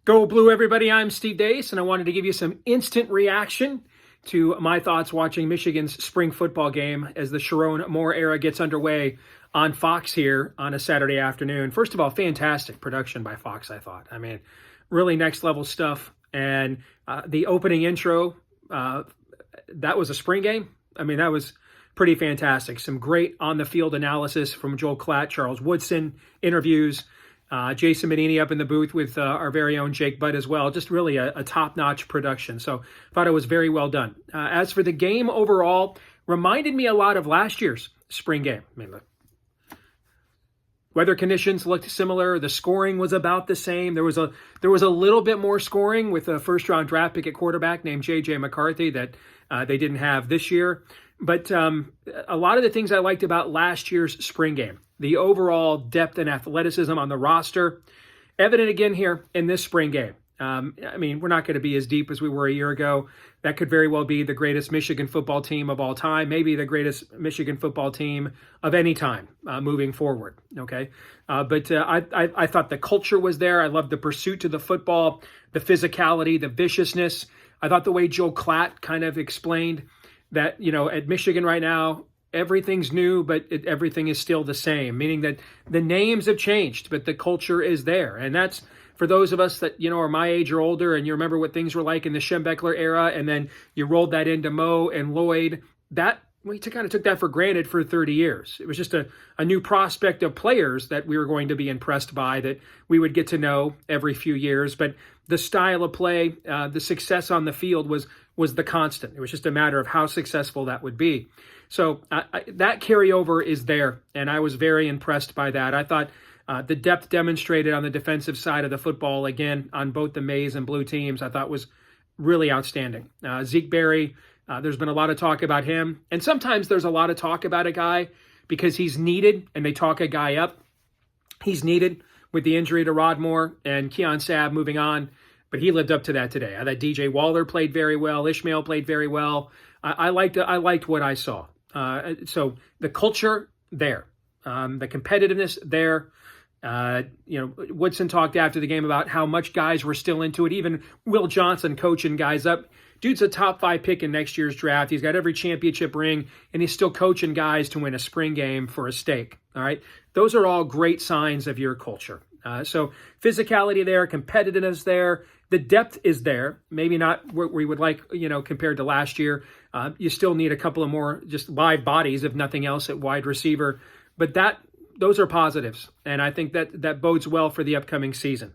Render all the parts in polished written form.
Go Blue, everybody. I'm Steve Dace, and I wanted to give you some instant reaction to my thoughts watching Michigan's spring football game as the Sharon Moore era gets underway on Fox here on a Saturday afternoon. First of all, fantastic production by Fox, I thought. I mean, really next level stuff. And the opening intro, that was a spring game. I mean, that was pretty fantastic. Some great on-the-field analysis from Joel Klatt, Charles Woodson, interviews. Jason Manini up in the booth with our very own Jake Budd as well. Just really a top-notch production. So I thought it was very well done. As for the game overall, reminded me a lot of last year's spring game. I mean, the weather conditions looked similar. The scoring was about the same. There was a little bit more scoring with a first-round draft pick at quarterback named J.J. McCarthy that they didn't have this year. But a lot of the things I liked about last year's spring game, the overall depth and athleticism on the roster, evident again here in this spring game. I mean, we're not going to be as deep as we were a year ago. That could very well be the greatest Michigan football team of all time, maybe the greatest Michigan football team of any time moving forward. Okay, but I thought the culture was there. I loved the pursuit to the football, the physicality, the viciousness. I thought the way Joel Klatt kind of explained that, you know, at Michigan right now, everything's new, but everything is still the same, meaning that the names have changed, but the culture is there. And that's for those of us that, you know, are my age or older, and you remember what things were like in the Schembechler era, and then you rolled that into Mo and Lloyd. That we kind of took that for granted for 30 years. It was just a new prospect of players that we were going to be impressed by, that we would get to know every few years. But the style of play, the success on the field was the constant. It was just a matter of how successful that would be. So that carryover is there, and I was very impressed by that. I thought the depth demonstrated on the defensive side of the football, again, on both the maize and blue teams, I thought was really outstanding. Zeke Berry, there's been a lot of talk about him, and sometimes there's a lot of talk about a guy because he's needed, and they talk a guy up. He's needed with the injury to Rodmore and Keon Sabb moving on, but he lived up to that today. I thought DJ Waller played very well. Ishmael played very well. I liked what I saw. So the culture there, the competitiveness there. You know, Woodson talked after the game about how much guys were still into it. Even Will Johnson coaching guys up. Dude's a top 5 pick in next year's draft. He's got every championship ring, and he's still coaching guys to win a spring game for a steak. All right. Those are all great signs of your culture. So physicality there, competitiveness there, the depth is there. Maybe not what we would like, you know, compared to last year. You still need a couple of more just live bodies, if nothing else, at wide receiver. But those are positives, and I think that bodes well for the upcoming season.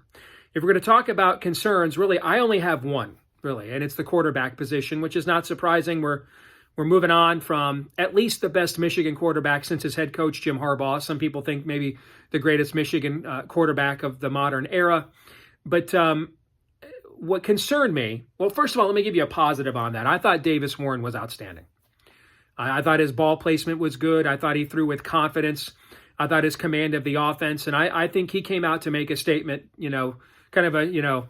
If we're going to talk about concerns, really, I only have one, really, and it's the quarterback position, which is not surprising. We're moving on from at least the best Michigan quarterback since his head coach, Jim Harbaugh. Some people think maybe the greatest Michigan quarterback of the modern era. But what concerned me, well, first of all, let me give you a positive on that. I thought Davis Warren was outstanding. I thought his ball placement was good. I thought he threw with confidence. I thought his command of the offense, and I think he came out to make a statement, you know, kind of a, you know,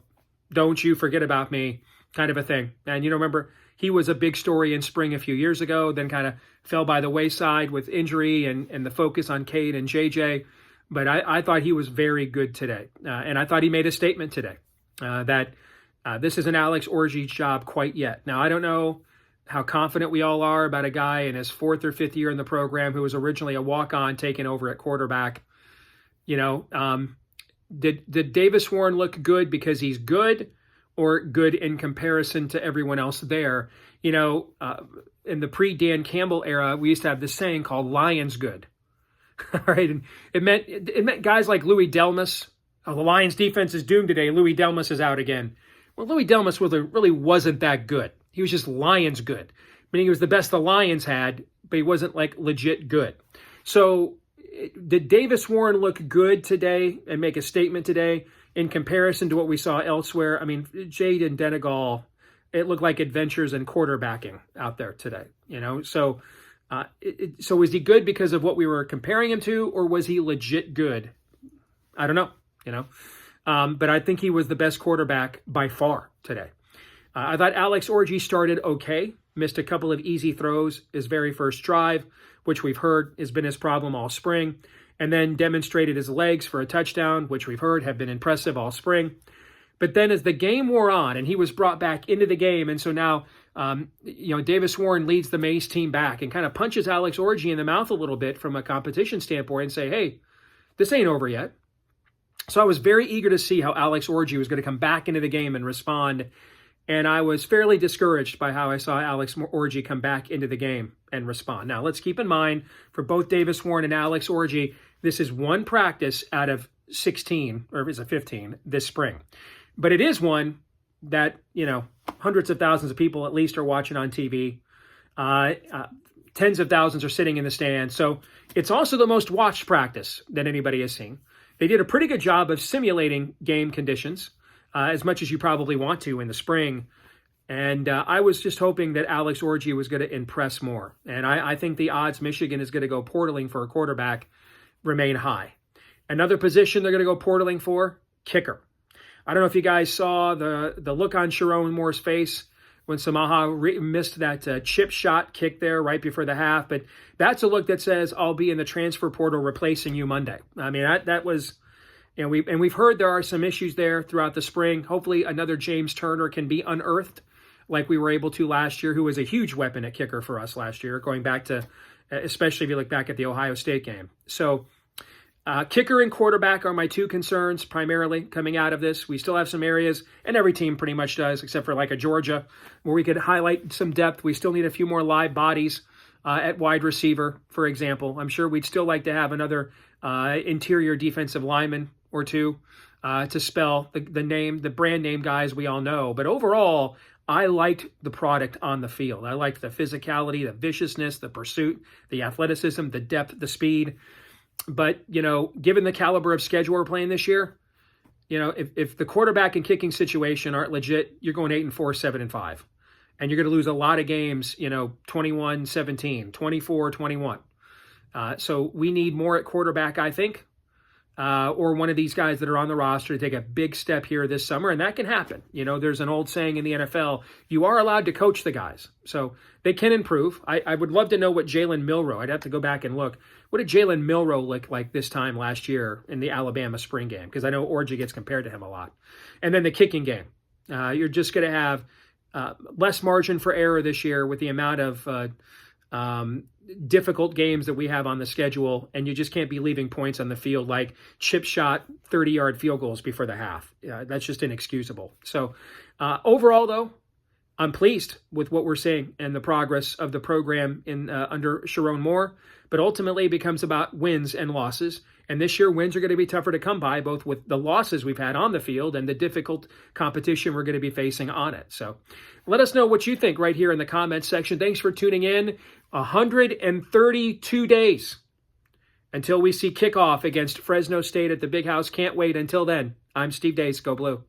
don't you forget about me kind of a thing. And, you know, remember, he was a big story in spring a few years ago, then kind of fell by the wayside with injury and the focus on Cade and JJ. But I thought he was very good today. And I thought he made a statement today that this isn't Alex Orji's job quite yet. Now, I don't know how confident we all are about a guy in his 4th or 5th year in the program who was originally a walk-on taken over at quarterback. You know, did Davis Warren look good because he's good, or good in comparison to everyone else there? You know, in the pre-Dan Campbell era, we used to have this saying called Lions good. All right, and it meant guys like Louis Delmas. Oh, the Lions defense is doomed today. Louis Delmas is out again. Well, Louis Delmas really wasn't that good. He was just Lions good, meaning he was the best the Lions had, but he wasn't like legit good. So did Davis Warren look good today and make a statement today in comparison to what we saw elsewhere? I mean, Jaden Denegal, it looked like adventures in quarterbacking out there today, you know? So so was he good because of what we were comparing him to, or was he legit good? I don't know, you know? But I think he was the best quarterback by far today. I thought Alex Orji started okay, missed a couple of easy throws his very first drive, which we've heard has been his problem all spring, and then demonstrated his legs for a touchdown, which we've heard have been impressive all spring. But then as the game wore on and he was brought back into the game, and so now, Davis Warren leads the Mays team back and kind of punches Alex Orji in the mouth a little bit from a competition standpoint and say, hey, this ain't over yet. So I was very eager to see how Alex Orji was going to come back into the game and respond. And I was fairly discouraged by how I saw Alex Orji come back into the game and respond. Now, let's keep in mind, for both Davis Warren and Alex Orji, this is one practice out of 16, or is it 15, this spring. But it is one that, hundreds of thousands of people at least are watching on TV. Tens of thousands are sitting in the stands. So it's also the most watched practice that anybody has seen. They did a pretty good job of simulating game conditions, as much as you probably want to in the spring. And I was just hoping that Alex Orji was going to impress more. And I think the odds Michigan is going to go portaling for a quarterback remain high. Another position they're going to go portaling for, kicker. I don't know if you guys saw the look on Sharon Moore's face when Samaha missed that chip shot kick there right before the half. But that's a look that says, I'll be in the transfer portal replacing you Monday. I mean, that was, we've heard there are some issues there throughout the spring. Hopefully another James Turner can be unearthed like we were able to last year, who was a huge weapon at kicker for us last year, going back to, especially if you look back at the Ohio State game. So kicker and quarterback are my two concerns primarily coming out of this. We still have some areas, and every team pretty much does, except for like a Georgia, where we could highlight some depth. We still need a few more live bodies at wide receiver, for example. I'm sure we'd still like to have another interior defensive lineman or two to spell the brand name guys we all know. But overall, I liked the product on the field. I liked the physicality, the viciousness, the pursuit, the athleticism, the depth, the speed. But, given the caliber of schedule we're playing this year, if the quarterback and kicking situation aren't legit, you're going 8-4, 7-5. And you're going to lose a lot of games, 21-17, 24-21. So we need more at quarterback, I think, or one of these guys that are on the roster to take a big step here this summer. And that can happen. There's an old saying in the NFL, you are allowed to coach the guys. So they can improve. I would love to know what Jalen Milroe, I'd have to go back and look. What did Jalen Milroe look like this time last year in the Alabama spring game? Because I know Orji gets compared to him a lot. And then the kicking game. You're just going to have less margin for error this year with the amount of difficult games that we have on the schedule, and you just can't be leaving points on the field like chip shot 30-yard field goals before the half. That's just inexcusable. So overall, though, I'm pleased with what we're seeing and the progress of the program in under Sharon Moore, but ultimately it becomes about wins and losses. And this year, wins are going to be tougher to come by, both with the losses we've had on the field and the difficult competition we're going to be facing on it. So let us know what you think right here in the comments section. Thanks for tuning in. 132 days until we see kickoff against Fresno State at the Big House. Can't wait until then. I'm Steve Dace. Go Blue.